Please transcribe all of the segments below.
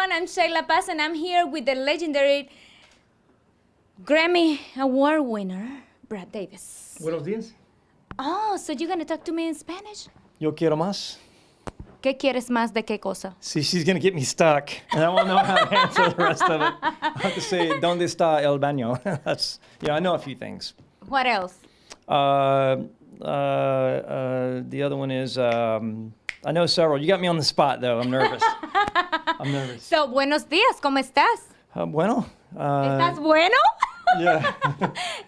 everyone. I'm Sheyla Paz, and I'm here with the legendary Grammy Award winner, Brad Davis. Buenos días. Oh, so you're going to talk to me in Spanish? Yo quiero más. ¿Qué quieres más de qué cosa? See, she's going to get me stuck, and I won't know how to answer the rest of it. I have to say, ¿Dónde está el baño? That's, I know a few things. What else? The other one is, I know several. You got me on the spot, though. I'm nervous. So, buenos días. ¿Cómo estás? Bueno. ¿Estás bueno? Yeah.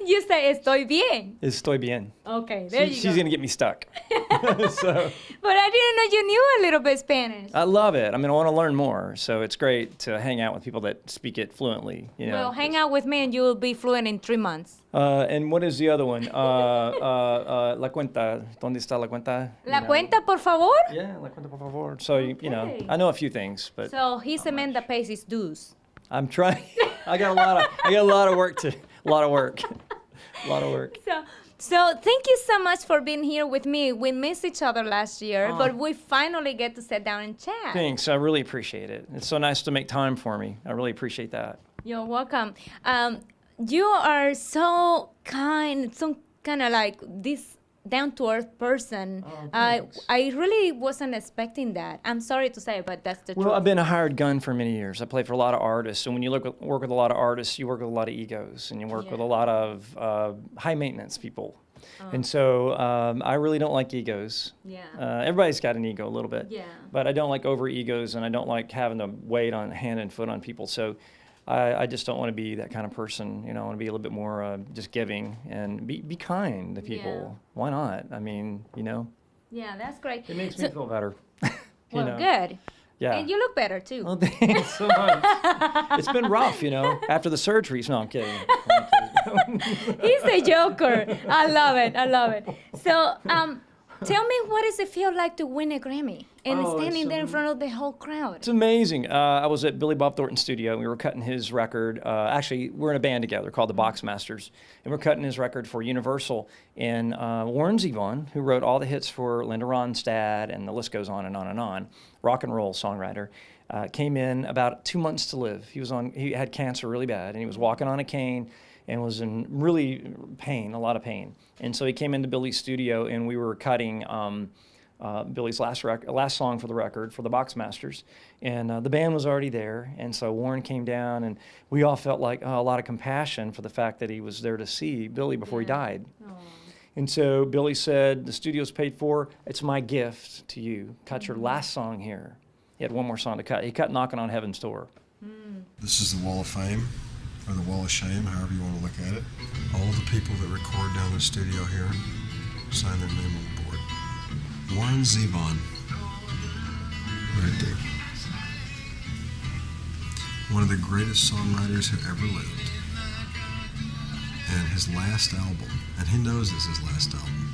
You say, estoy bien. Estoy bien. Okay, there you go. She's going to get me stuck. So, but I didn't know you knew a little bit Spanish. I love it. I mean, I want to learn more. So it's great to hang out with people that speak it fluently. Well, hang out with me and you will be fluent in 3 months. And what is the other one? La cuenta. ¿Dónde está la cuenta? La cuenta, por favor? Yeah, la cuenta, por favor. So, you know, I know a few things, but. So he's the man that pays his dues. I'm trying. I got a lot of work. So thank you so much for being here with me. We missed each other last year, but we finally get to sit down and chat. Thanks. I really appreciate it. It's so nice to make time for me. I really appreciate that. You're welcome. You are so kind, so kind of like this down-to-earth person. I really wasn't expecting that. I'm sorry to say, but that's the truth. Well, I've been a hired gun for many years. I played for a lot of artists, and when you work with a lot of artists, you work with a lot of egos, and you work with a lot of high-maintenance people. And so I really don't like egos. Yeah. Everybody's got an ego a little bit. Yeah. But I don't like over-egos, and I don't like having to wait on hand and foot on people. So I just don't want to be that kind of person. I want to be a little bit more just giving and be kind to people. Yeah. Why not? I mean, Yeah, that's great. It makes me feel better. Well, good. Yeah. And you look better, too. Well, thanks so much. It's been rough, after the surgeries. No, I'm kidding. He's a joker. I love it. So, tell me, what does it feel like to win a Grammy and standing there in front of the whole crowd? It's amazing. I was at Billy Bob Thornton's studio, and we were cutting his record. Actually, we're in a band together called the Boxmasters, and we're cutting his record for Universal. And Warren Zevon, who wrote all the hits for Linda Ronstadt, and the list goes on and on and on, rock and roll songwriter, came in about 2 months to live. He had cancer really bad, and he was walking on a cane and was in really pain, a lot of pain. And so he came into Billy's studio, and we were cutting Billy's last song for the record for the Boxmasters. And the band was already there, and so Warren came down, and we all felt like a lot of compassion for the fact that he was there to see Billy before he died. Aww. And so Billy said, the studio's paid for, it's my gift to you. Cut your last song here. He had one more song to cut. He cut Knocking on Heaven's Door. This is the Wall of Fame, or the Wall of Shame, however you want to look at it. All the people that record down in the studio here sign their name on the board. Warren Zevon, right there. One of the greatest songwriters who ever lived. And his last album, and he knows this is his last album.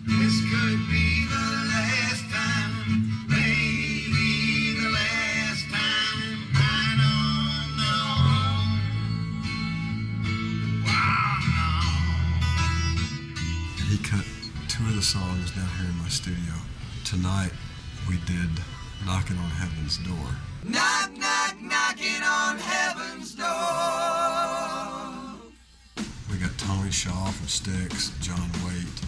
This could be the last time, maybe the last time, I don't know. He cut 2 of the songs down here in my studio. Tonight, we did Knocking on Heaven's Door. Knock, knock, knocking on heaven's door. We got Tommy Shaw from Styx, John Waite.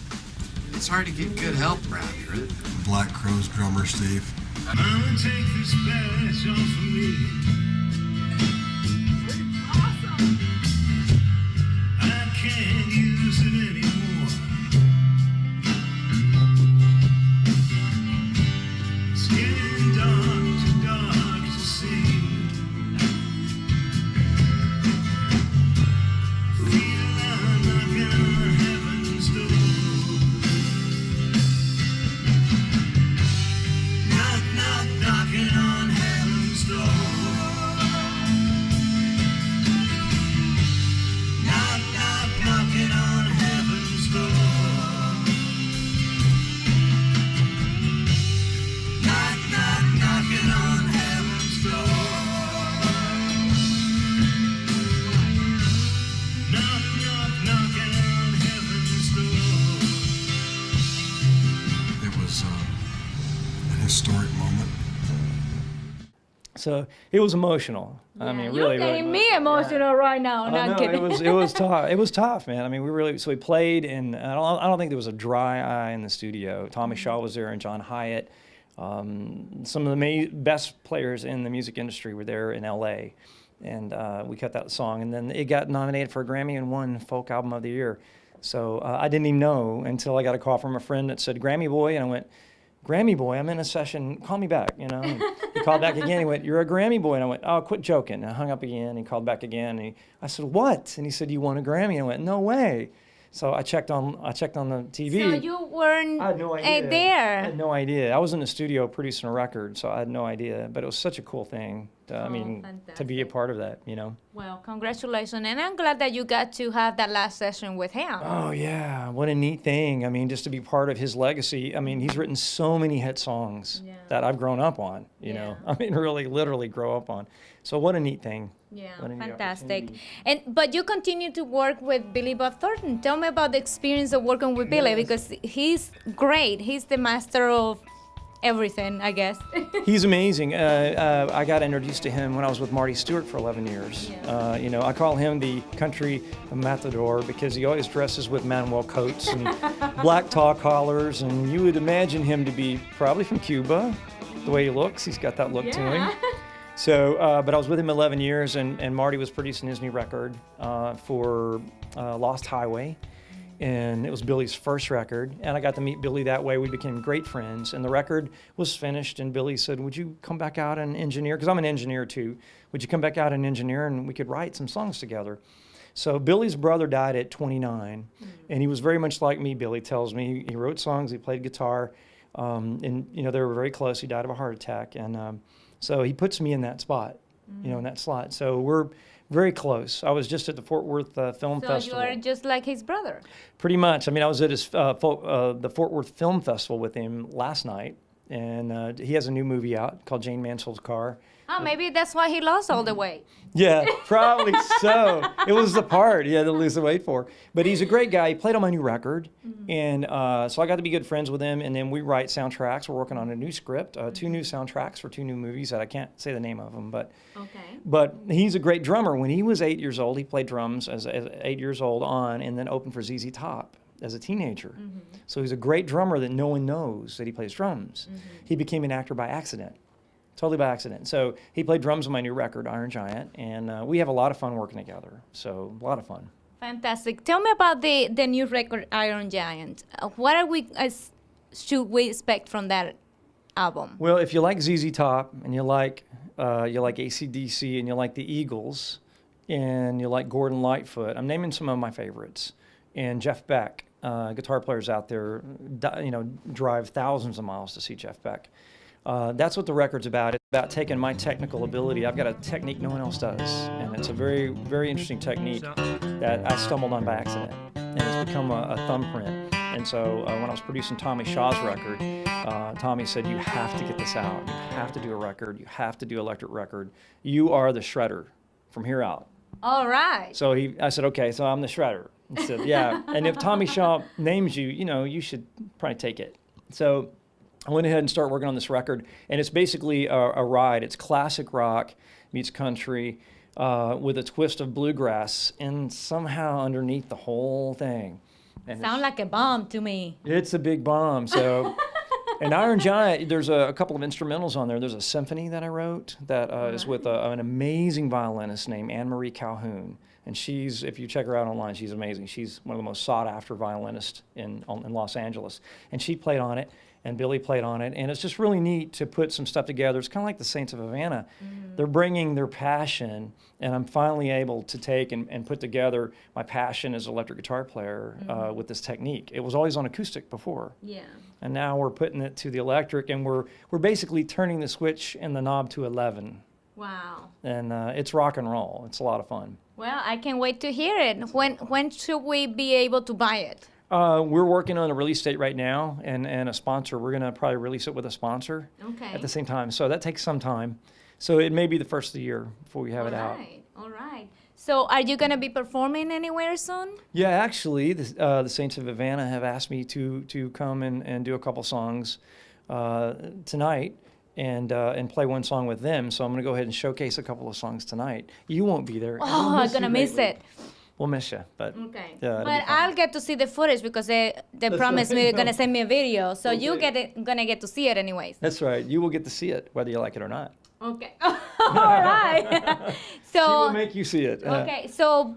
It's hard to get good help around here. Black Crowes drummer Steve. I'm gonna take this badge off of me. Awesome. I can't use it anymore. It's getting dark to see. Feel I'm knocking on heaven's door. Knock, knock, knocking on heaven's door. So it was emotional. I Yeah, mean, you're really, getting really. me emotional right now. Oh, No, I'm no, kidding. it was tough. It was tough, man. I mean, we played, and I don't think there was a dry eye in the studio. Tommy Shaw was there and John Hyatt. Some of the best players in the music industry were there in L.A. And we cut that song, and then it got nominated for a Grammy and won Folk Album of the Year. So I didn't even know until I got a call from a friend that said Grammy Boy, and I went, Grammy Boy, I'm in a session, call me back, you know. And he called back again, he went, you're a Grammy Boy. And I went, oh, quit joking. And I hung up again, he called back again, and I said, what? And he said, you won a Grammy. And I went, no way. So I checked on the TV. So you weren't I had no idea. I there. had no idea. I was in the studio producing a record, so I had no idea. But it was such a cool thing, to be a part of that, you know. Well, congratulations. And I'm glad that you got to have that last session with him. Oh, yeah. What a neat thing. I mean, just to be part of his legacy. I mean, he's written so many hit songs that I've grown up on, you know. I mean, really, literally grow up on. So what a neat thing. Yeah, What a neat fantastic. opportunity. But you continue to work with Billy Bob Thornton. Tell me about the experience of working with Billy, because he's great. He's the master of everything, I guess. He's amazing. I got introduced to him when I was with Marty Steward for 11 years. You know, I call him the country matador because he always dresses with Manuel coats and black taw collars, and you would imagine him to be probably from Cuba, the way he looks. He's got that look to him. So, but I was with him 11 years, and Marty was producing his new record for Lost Highway. And it was Billy's first record, and I got to meet Billy that way. We became great friends, and the record was finished, and Billy said, would you come back out and engineer? Because I'm an engineer too. Would you come back out and engineer, and we could write some songs together? So Billy's brother died at 29, and he was very much like me, Billy tells me. He wrote songs, he played guitar, and you know, they were very close. He died of a heart attack, and so he puts me in that spot, you know, in that slot. So we're very close. I was just at the Fort Worth Film Festival. So you are just like his brother. Pretty much. I mean, I was at his the Fort Worth Film Festival with him last night, and he has a new movie out called Jane Mansfield's Car. Oh, maybe that's why he lost all the weight. Yeah, probably so. It was the part he had to lose the weight for. But he's a great guy. He played on my new record, and so I got to be good friends with him. And then we write soundtracks. We're working on a new script, 2 new soundtracks for 2 new movies that I can't say the name of them. But he's a great drummer. When he was 8 years old, he played drums as 8 years old on, and then opened for ZZ Top as a teenager. So he's a great drummer that no one knows that he plays drums. He became an actor by accident. Totally by accident. So he played drums on my new record, Iron Giant, and we have a lot of fun working together. So a lot of fun. Fantastic. Tell me about the new record, Iron Giant. What are should we expect from that album? Well, if you like ZZ Top and you like AC/DC and you like the Eagles and you like Gordon Lightfoot, I'm naming some of my favorites. And Jeff Beck, guitar players out there, you know, drive thousands of miles to see Jeff Beck. That's what the record's about. It's about taking my technical ability. I've got a technique no one else does, and it's a very, very interesting technique that I stumbled on by accident, and it's become a thumbprint. And so when I was producing Tommy Shaw's record, Tommy said, you have to get this out. You have to do a record. You have to do electric record. You are the shredder from here out. All right. So I said, okay, so I'm the shredder. He said, yeah. And if Tommy Shaw names you, you know, you should probably take it. So I went ahead and started working on this record, and it's basically a ride. It's classic rock meets country with a twist of bluegrass, and somehow underneath the whole thing. And Sound like a bomb to me. it's a big bomb. So, and Iron Giant, there's a couple of instrumentals on there. There's a symphony that I wrote that is with an amazing violinist named Anne-Marie Calhoun. And she's, if you check her out online, she's amazing. She's one of the most sought-after violinists in Los Angeles. And she played on it, and Billy played on it. And it's just really neat to put some stuff together. It's kind of like the Saints of Havana. They're bringing their passion, and I'm finally able to take and put together my passion as an electric guitar player with this technique. It was always on acoustic before. Yeah. And now we're putting it to the electric, and we're basically turning the switch and the knob to 11. Wow. And it's rock and roll. It's a lot of fun. Well, I can't wait to hear it. When should we be able to buy it? We're working on a release date right now and a sponsor. We're going to probably release it with a sponsor at the same time. So that takes some time. So it may be the first of the year before we have it out. All right. So are you going to be performing anywhere soon? Yeah, actually, the Saints of Havana have asked me to come and do a couple songs tonight. and play one song with them. So I'm going to go ahead and showcase a couple of songs tonight. You won't be there. Oh, I'm gonna miss it. We'll miss you, but Okay. yeah, it'll But be fun. I'll get to see the footage because they promised me they're gonna send me a video. So you gonna get to see it anyways. That's right. You will get to see it, whether you like it or not. Okay. All right. She will So make you see it. okay. So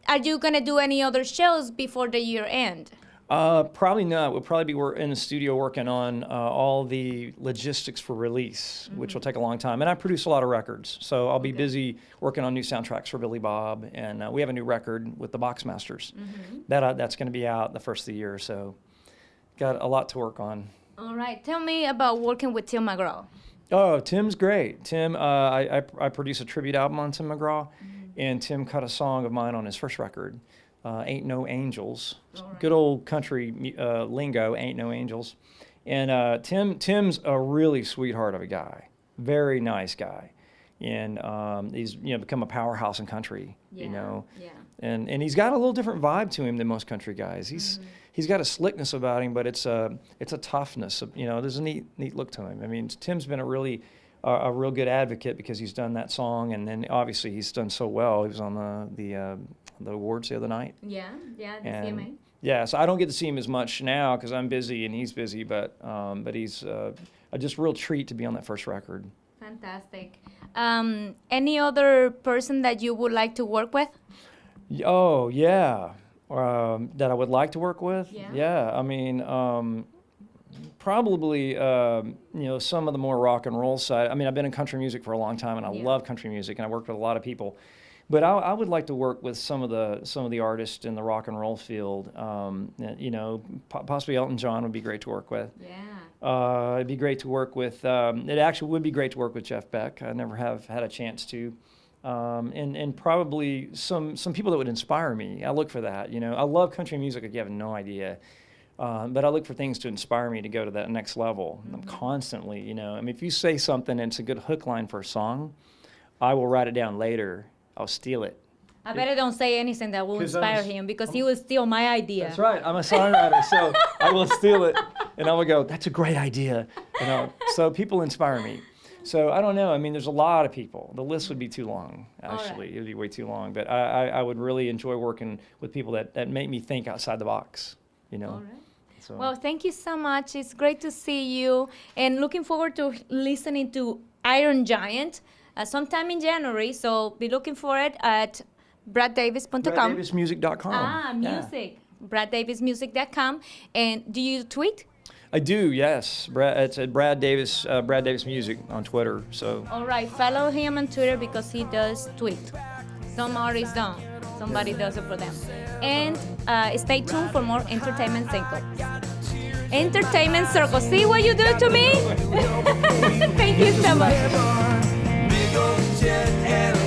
are you gonna do any other shows before the year end? Probably not. We'll probably be in the studio working on all the logistics for release, which will take a long time. And I produce a lot of records, so I'll be busy working on new soundtracks for Billy Bob. And we have a new record with the Boxmasters. That's going to be out the first of the year, so got a lot to work on. All right. Tell me about working with Tim McGraw. Oh, Tim's great. Tim, I produced a tribute album on Tim McGraw, and Tim cut a song of mine on his first record. Ain't No Angels. Good old country lingo, Ain't No Angels. And Tim's a really sweetheart of a guy. Very nice guy. And he's become a powerhouse in country, Yeah. And he's got a little different vibe to him than most country guys. He's got a slickness about him, but it's a toughness. There's a neat look to him. I mean, Tim's been a real good advocate because he's done that song, and then obviously he's done so well. He was on the awards the other night. Yeah, the And, CMA. yeah, so I don't get to see him as much now because I'm busy and he's busy, but he's just a real treat to be on that first record. Fantastic. Any other person that you would like to work with? Oh, yeah. That I would like to work with? Yeah. I mean, probably, some of the more rock and roll side. I mean, I've been in country music for a long time, and I love country music, and I worked with a lot of people. But I would like to work with some of the artists in the rock and roll field. Possibly Elton John would be great to work with. Yeah. It'd be great to work with. It actually would be great to work with Jeff Beck. I never have had a chance to. And probably some people that would inspire me. I look for that. I love country music like you have no idea. But I look for things to inspire me to go to that next level. I'm constantly, I mean, if you say something and it's a good hook line for a song, I will write it down later. I'll steal it. I better don't say anything that will 'Cause inspire him because he will steal my idea. That's right. I'm a songwriter, so I will steal it, and I will go, that's a great idea. So people inspire me. So I don't know. I mean, there's a lot of people. The list would be too long, actually. Right. It would be way too long. But I would really enjoy working with people that make me think outside the box, All right. So. Well, thank you so much. It's great to see you, and looking forward to listening to Iron Giant sometime in January. So be looking for it at braddavis.com. BradDavisMusic.com. Music. BradDavisMusic.com. And do you tweet? I do, yes. It's at Brad Davis Music on Twitter. So. All right, follow him on Twitter because he does tweet. Some artists don't. Somebody does it for them. And stay tuned for more Entertainment Circle. Entertainment Circle. See what you do to me? Thank you so much. Big old jet and